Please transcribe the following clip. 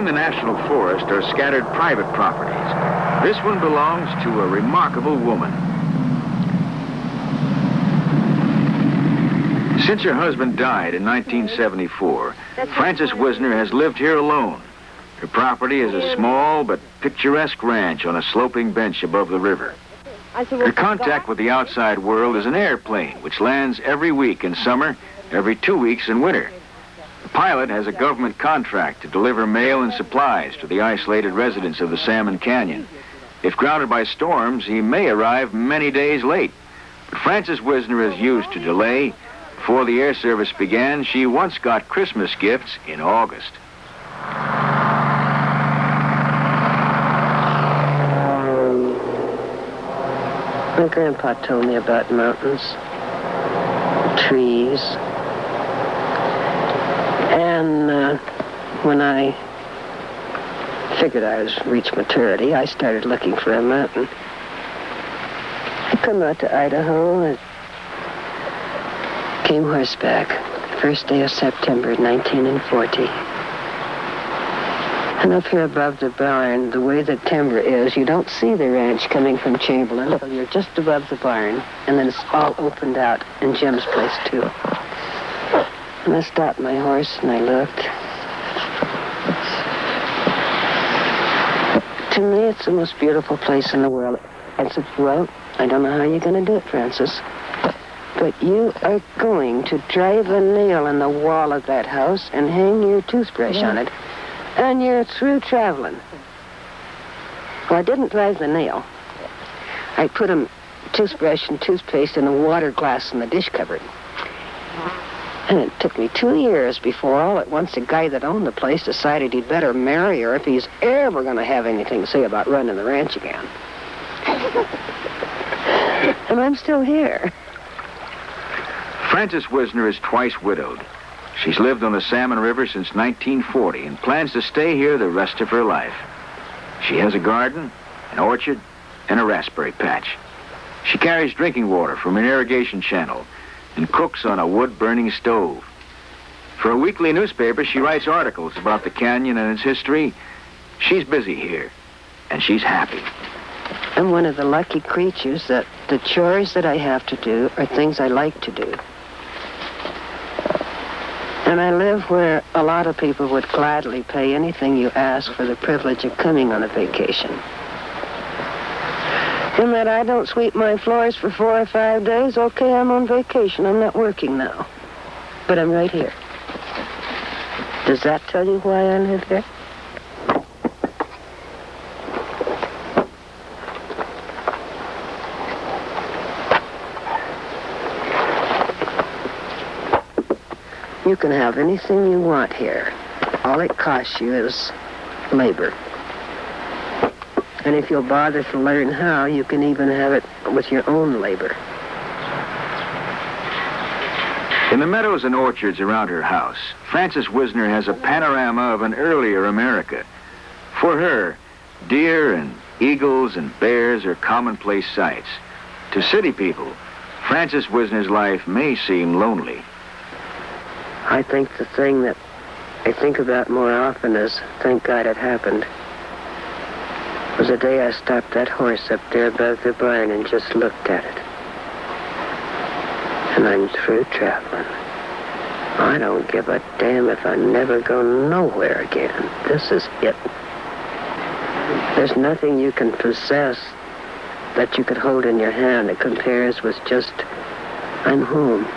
Within the National Forest are scattered private properties. This one belongs to a remarkable woman. Since her husband died in 1974, Frances Wisner has lived here alone. Her property is a small but picturesque ranch on a sloping bench above the river. Her contact with the outside world is an airplane which lands every week in summer, every 2 weeks in winter. The pilot has a government contract to deliver mail and supplies to the isolated residents of the Salmon Canyon. If grounded by storms, he may arrive many days late. But Frances Wisner is used to delay. Before the air service began, she once got Christmas gifts in August. My grandpa told me about mountains, trees, and when I figured I was reached maturity, I started looking for a mountain. I come out to Idaho and came horseback, first day of September 1940. And up here above the barn, the way the timber is, you don't see the ranch coming from Chamberlain until you're just above the barn, and then it's all opened out in Jim's place, too. And I stopped my horse, and I looked. To me, it's the most beautiful place in the world. I said, well, I don't know how you're going to do it, Frances, but you are going to drive a nail in the wall of that house and hang your toothbrush on it. And you're through traveling. Well, I didn't drive the nail. I put a toothbrush and toothpaste in a water glass in the dish cupboard. And it took me 2 years before all at once the guy that owned the place decided he'd better marry her if he's ever going to have anything to say about running the ranch again. And I'm still here. Frances Wisner is twice widowed. She's lived on the Salmon River since 1940 and plans to stay here the rest of her life. She has a garden, an orchard, and a raspberry patch. She carries drinking water from an irrigation channel and cooks on a wood-burning stove. For a weekly newspaper, she writes articles about the canyon and its history. She's busy here, and she's happy. I'm one of the lucky creatures that the chores that I have to do are things I like to do. And I live where a lot of people would gladly pay anything you ask for the privilege of coming on a vacation. And that I don't sweep my floors for 4 or 5 days, okay, I'm on vacation. I'm not working now. But I'm right here. Does that tell you why I live here? You can have anything you want here. All it costs you is labor. And if you'll bother to learn how, you can even have it with your own labor. In the meadows and orchards around her house, Frances Wisner has a panorama of an earlier America. For her, deer and eagles and bears are commonplace sights. To city people, Frances Wisner's life may seem lonely. I think the thing that I think about more often is, thank God it happened, was the day I stopped that horse up there above the barn and just looked at it. And I'm through traveling. I don't give a damn if I never go nowhere again. This is it. There's nothing you can possess that you could hold in your hand that compares with just, I'm home.